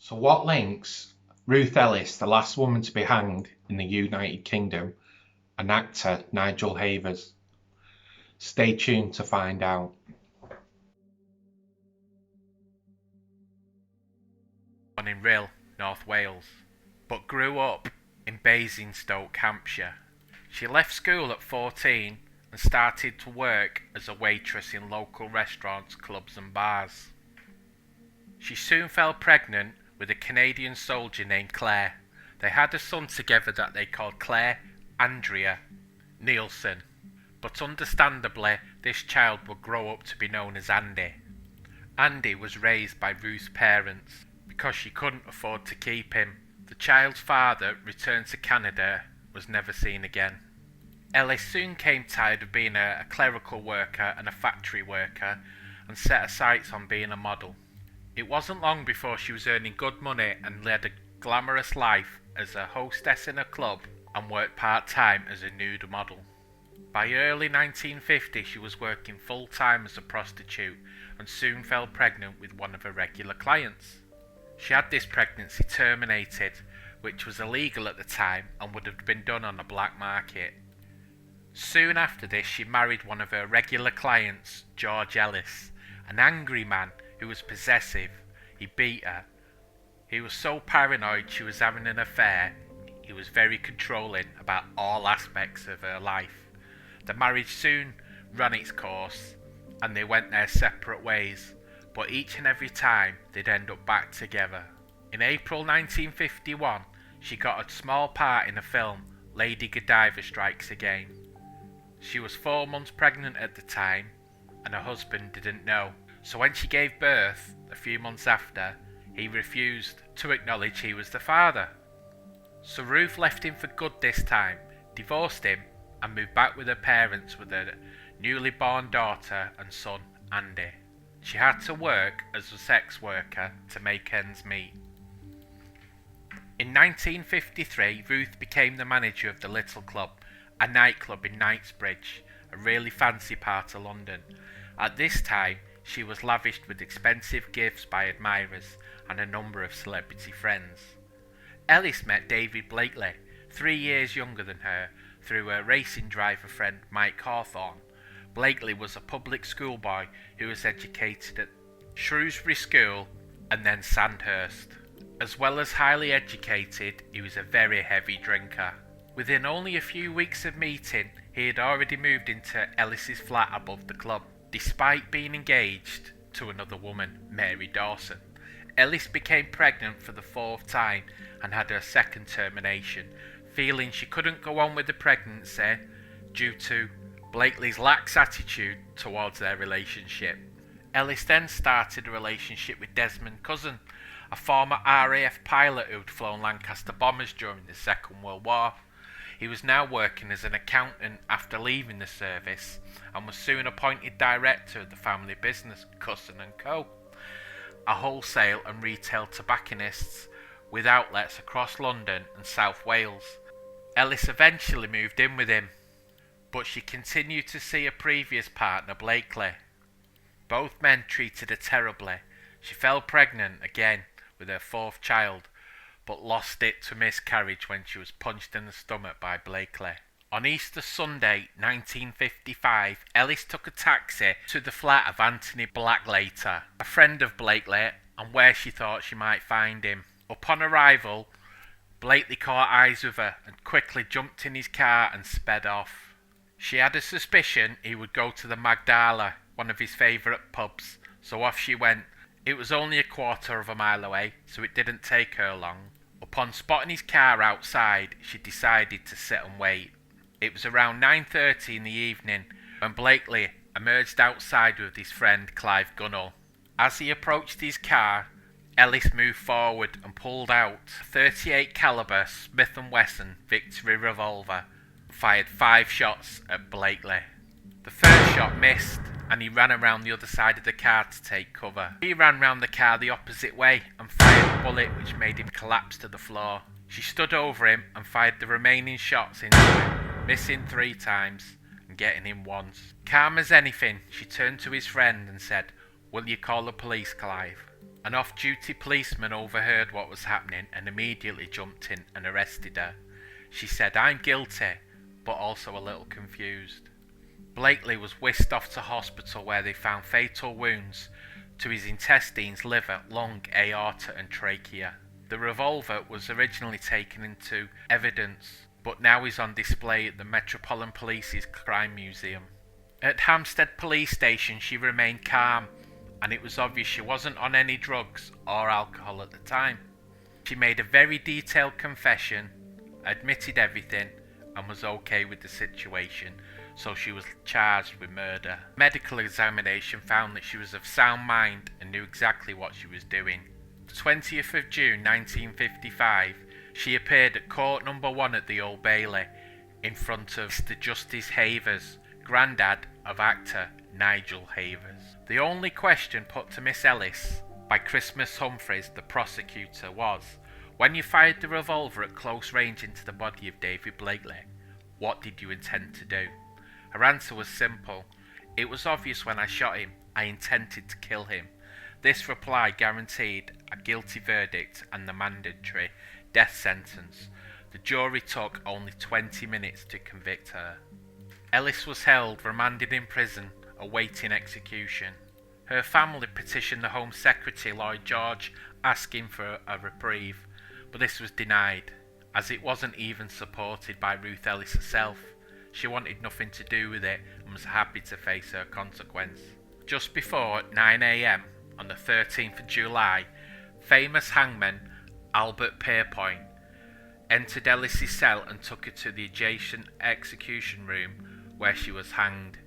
So what links Ruth Ellis, the last woman to be hanged in the United Kingdom, and actor Nigel Havers? Stay tuned to find out. Born in Rhyl, North Wales, but grew up in Basingstoke, Hampshire. She left school at 14 and started to work as a waitress in local restaurants, clubs and bars. She soon fell pregnant with a Canadian soldier named Claire. They had a son together that they called Claire Andrea Nielsen, but understandably this child would grow up to be known as Andy. Andy was raised by Ruth's parents because she couldn't afford to keep him. The child's father returned to Canada, was never seen again. Ellis soon came tired of being a clerical worker and a factory worker and set her sights on being a model. It wasn't long before she was earning good money and led a glamorous life as a hostess in a club and worked part-time as a nude model. By early 1950 she was working full-time as a prostitute and soon fell pregnant with one of her regular clients. She had this pregnancy terminated, which was illegal at the time and would have been done on the black market. Soon after this she married one of her regular clients, George Ellis, an angry man who was possessive. He beat her. He was so paranoid she was having an affair. He was very controlling about all aspects of her life. The marriage soon ran its course and they went their separate ways, but each and every time they'd end up back together. In April 1951 she got a small part in a film, Lady Godiva Strikes Again. She was 4 months pregnant at the time and her husband didn't know. So when she gave birth, a few months after, he refused to acknowledge he was the father. So Ruth left him for good this time, divorced him, and moved back with her parents with her newly born daughter and son, Andy. She had to work as a sex worker to make ends meet. In 1953, Ruth became the manager of the Little Club, a nightclub in Knightsbridge, a really fancy part of London. At this time, she was lavished with expensive gifts by admirers and a number of celebrity friends. Ellis met David Blakely, 3 years younger than her, through her racing driver friend Mike Hawthorne. Blakely was a public schoolboy who was educated at Shrewsbury School and then Sandhurst. As well as highly educated, he was a very heavy drinker. Within only a few weeks of meeting, he had already moved into Ellis's flat above the club. Despite being engaged to another woman, Mary Dawson, Ellis became pregnant for the 4th time and had her second termination, feeling she couldn't go on with the pregnancy due to Blakely's lax attitude towards their relationship. Ellis then started a relationship with Desmond Cousin, a former RAF pilot who'd flown Lancaster bombers during the Second World War. He was now working as an accountant after leaving the service and was soon appointed director of the family business Cousin & Co., a wholesale and retail tobacconists with outlets across London and South Wales. Ellis eventually moved in with him, but she continued to see her previous partner Blakely. Both men treated her terribly. She fell pregnant again with her 4th child, but lost it to miscarriage when she was punched in the stomach by Blakely. On Easter Sunday 1955, Ellis took a taxi to the flat of Anthony Blacklater, a friend of Blakely, and where she thought she might find him. Upon arrival, Blakely caught eyes with her and quickly jumped in his car and sped off. She had a suspicion he would go to the Magdala, one of his favourite pubs, so off she went. It was only a quarter of a mile away, so it didn't take her long. Upon spotting his car outside, she decided to sit and wait. It was around 9:30 in the evening when Blakely emerged outside with his friend Clive Gunnell. As he approached his car, Ellis moved forward and pulled out a .38 caliber Smith & Wesson Victory revolver and fired 5 shots at Blakely. The first shot missed and he ran around the other side of the car to take cover. He ran round the car the opposite way and fired a bullet which made him collapse to the floor. She stood over him and fired the remaining shots into him, missing 3 times and getting him once. Calm as anything, she turned to his friend and said, "Will you call the police, Clive?" An off-duty policeman overheard what was happening and immediately jumped in and arrested her. She said, "I'm guilty," but also a little confused. Blakely was whisked off to hospital where they found fatal wounds to his intestines, liver, lung, aorta and trachea. The revolver was originally taken into evidence, but now is on display at the Metropolitan Police's Crime Museum. At Hampstead Police Station she remained calm, and it was obvious she wasn't on any drugs or alcohol at the time. She made a very detailed confession, admitted everything, and was okay with the situation, so she was charged with murder. Medical examination found that she was of sound mind and knew exactly what she was doing. The 20th of June 1955, she appeared at court number 1 at the Old Bailey in front of Mr. Justice Havers, granddad of actor Nigel Havers. The only question put to Miss Ellis by Christmas Humphreys, the prosecutor, was, "When you fired the revolver at close range into the body of David Blakely, what did you intend to do?" Her answer was simple. "It was obvious when I shot him. I intended to kill him." This reply guaranteed a guilty verdict and the mandatory death sentence. The jury took only 20 minutes to convict her. Ellis was held, remanded in prison, awaiting execution. Her family petitioned the Home Secretary, Lloyd George, asking for a reprieve, but this was denied, as it wasn't even supported by Ruth Ellis herself. She wanted nothing to do with it and was happy to face her consequence. Just before 9 a.m. on the 13th of July, famous hangman Albert Pierrepoint entered Ellis' cell and took her to the adjacent execution room where she was hanged.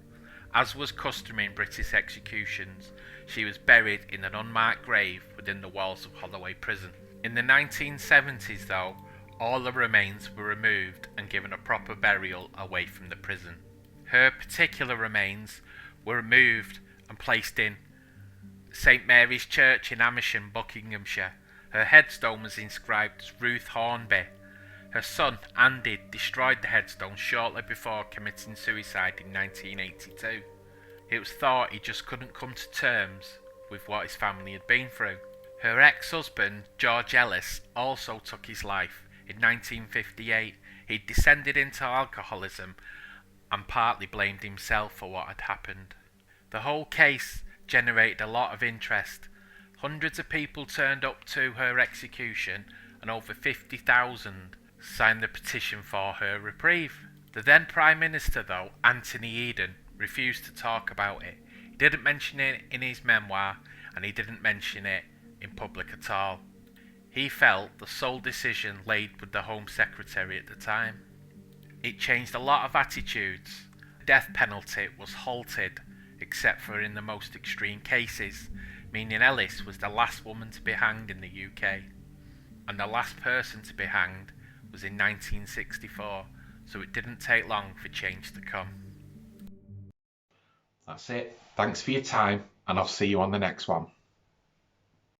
As was customary in British executions, she was buried in an unmarked grave within the walls of Holloway Prison. In the 1970s, though, all the remains were removed and given a proper burial away from the prison. Her particular remains were removed and placed in St Mary's Church in Amersham, Buckinghamshire. Her headstone was inscribed as Ruth Hornby. Her son, Andy, destroyed the headstone shortly before committing suicide in 1982. It was thought he just couldn't come to terms with what his family had been through. Her ex-husband, George Ellis, also took his life in 1958. He descended into alcoholism and partly blamed himself for what had happened. The whole case generated a lot of interest. Hundreds of people turned up to her execution and over 50,000 signed the petition for her reprieve. The then Prime Minister, though, Anthony Eden, refused to talk about it. He didn't mention it in his memoir and he didn't mention it in public at all. He felt the sole decision laid with the Home Secretary at the time. It changed a lot of attitudes. The death penalty was halted, except for in the most extreme cases, meaning Ellis was the last woman to be hanged in the UK. And the last person to be hanged was in 1964, so it didn't take long for change to come. That's it. Thanks for your time, and I'll see you on the next one.